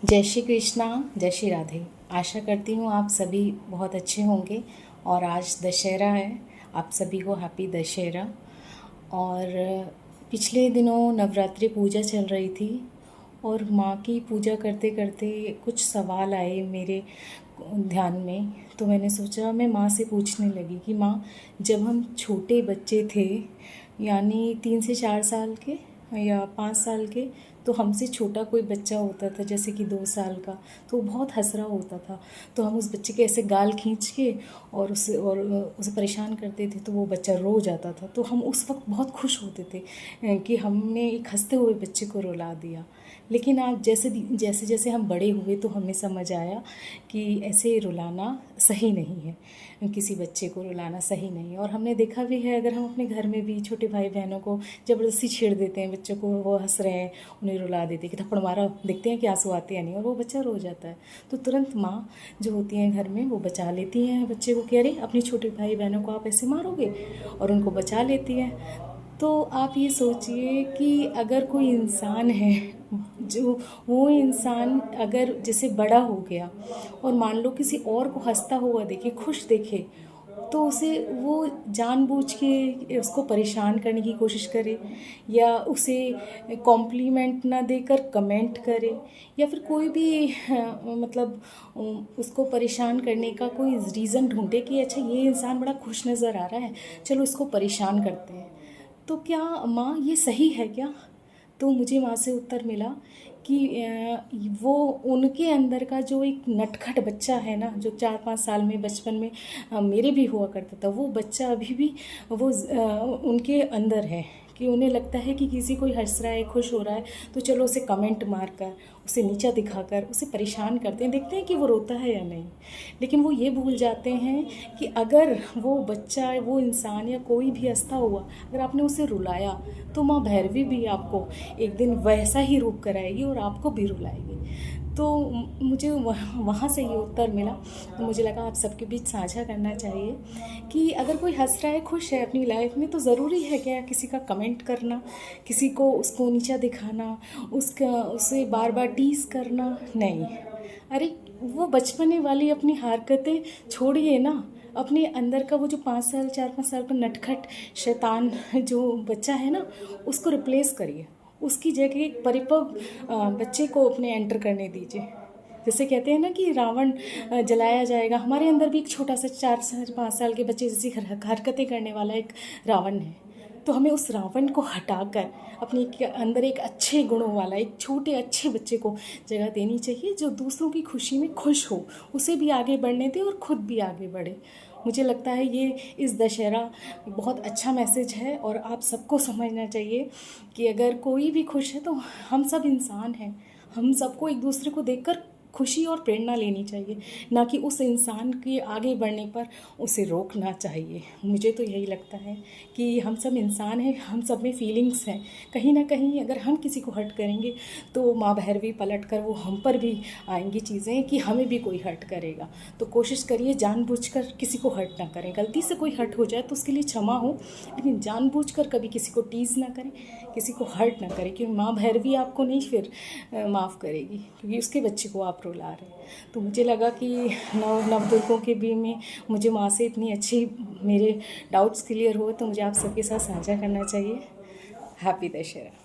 जय श्री कृष्णा, जय श्री राधे। आशा करती हूँ आप सभी बहुत अच्छे होंगे। और आज दशहरा है, आप सभी को हैप्पी दशहरा। और पिछले दिनों नवरात्रि पूजा चल रही थी और माँ की पूजा करते करते कुछ सवाल आए मेरे ध्यान में। तो मैंने सोचा मैं माँ से पूछने लगी कि माँ, जब हम छोटे बच्चे थे, यानी 3 से 4 साल के या 5 साल के, तो हमसे छोटा कोई बच्चा होता था जैसे कि 2 साल का, तो वो बहुत हंस रहा होता था। तो हम उस बच्चे के ऐसे गाल खींच के और उसे परेशान करते थे, तो वो बच्चा रो जाता था। तो हम उस वक्त बहुत खुश होते थे कि हमने एक हंसते हुए बच्चे को रुला दिया। लेकिन आज जैसे जैसे जैसे हम बड़े हुए तो हमें समझ आया कि ऐसे रुलाना सही नहीं है, किसी बच्चे को रुलाना सही नहीं है। और हमने देखा भी है, अगर हम अपने घर में भी छोटे भाई बहनों को ज़बरदस्ती छेड़ देते हैं, बच्चों को वो हंस रहे हैं, उन्हें रुला देते हैं कि थप्पड़ मारा, देखते हैं कि आंसू आते हैं नहीं, और वो बच्चा रो जाता है, तो तुरंत माँ जो होती हैं घर में वो बचा लेती हैं बच्चे को कि अरे अपने छोटे भाई बहनों को आप ऐसे मारोगे, और उनको बचा लेती हैं। तो आप ये सोचिए कि अगर कोई इंसान है, जो वो इंसान अगर जैसे बड़ा हो गया और मान लो किसी और को हंसता हुआ देखे, खुश देखे, तो उसे वो जानबूझ के उसको परेशान करने की कोशिश करे, या उसे कॉम्प्लीमेंट ना देकर कमेंट करे, या फिर कोई भी मतलब उसको परेशान करने का कोई रीज़न ढूंढे कि अच्छा ये इंसान बड़ा खुश नज़र आ रहा है, चलो इसको परेशान करते हैं। तो क्या माँ ये सही है क्या? तो मुझे वहाँ से उत्तर मिला कि वो उनके अंदर का जो एक नटखट बच्चा है ना, जो 4-5 साल में बचपन में मेरे भी हुआ करता था, वो बच्चा अभी भी वो उनके अंदर है कि उन्हें लगता है कि किसी कोई हंस रहा है, खुश हो रहा है, तो चलो उसे कमेंट मारकर, उसे नीचा दिखाकर उसे परेशान करते हैं, देखते हैं कि वो रोता है या नहीं। लेकिन वो ये भूल जाते हैं कि अगर वो बच्चा, वो इंसान या कोई भी हंसता हुआ, अगर आपने उसे रुलाया, तो माँ भैरवी भी आपको एक दिन वैसा ही रूप कराएगी और आपको भी रुलाएगी। तो मुझे वहाँ से ये उत्तर मिला। तो मुझे लगा आप सबके बीच साझा करना चाहिए कि अगर कोई हंस रहा है, खुश है अपनी लाइफ में, तो ज़रूरी है क्या किसी का कमेंट करना, किसी को उसको नीचा दिखाना, उसे बार बार टीज़ करना? नहीं। अरे वो बचपने वाली अपनी हरकतें छोड़िए ना, अपने अंदर का वो जो 5 साल 4-5 साल का नटखट शैतान जो बच्चा है ना, उसको रिप्लेस करिए, उसकी जगह एक परिपक्व बच्चे को अपने एंटर करने दीजिए। जैसे कहते हैं ना कि रावण जलाया जाएगा, हमारे अंदर भी एक छोटा सा 4 से 5 साल के बच्चे जैसी हरकतें करने वाला एक रावण है। तो हमें उस रावण को हटाकर अपने अंदर एक अच्छे गुणों वाला एक छोटे अच्छे बच्चे को जगह देनी चाहिए, जो दूसरों की खुशी में खुश हो, उसे भी आगे बढ़ने दे और खुद भी आगे बढ़े। मुझे लगता है ये इस दशहरा बहुत अच्छा मैसेज है, और आप सबको समझना चाहिए कि अगर कोई भी खुश है तो हम सब इंसान हैं, हम सबको एक दूसरे को देखकर खुशी और प्रेरणा लेनी चाहिए, ना कि उस इंसान के आगे बढ़ने पर उसे रोकना चाहिए। मुझे तो यही लगता है कि हम सब इंसान हैं, हम सब में फीलिंग्स हैं। कहीं ना कहीं अगर हम किसी को हर्ट करेंगे तो माँ भैरवी पलट कर वो हम पर भी आएंगी चीज़ें कि हमें भी कोई हर्ट करेगा। तो कोशिश करिए जानबूझकर किसी को हर्ट ना करें। गलती से कोई हर्ट हो जाए तो उसके लिए क्षमा हो, लेकिन जानबूझकर कभी किसी को टीज़ ना करें, किसी को हर्ट ना करें, क्योंकि माँ भैरवी आपको नहीं फिर माफ़ करेगी, क्योंकि उसके बच्चे को आप रुला रहे। तो मुझे लगा कि नवदुर्गों के भी में मुझे माँ से इतनी अच्छी मेरे डाउट्स क्लियर हुए, तो मुझे आप सबके साथ साझा करना चाहिए। हैप्पी दशहरा।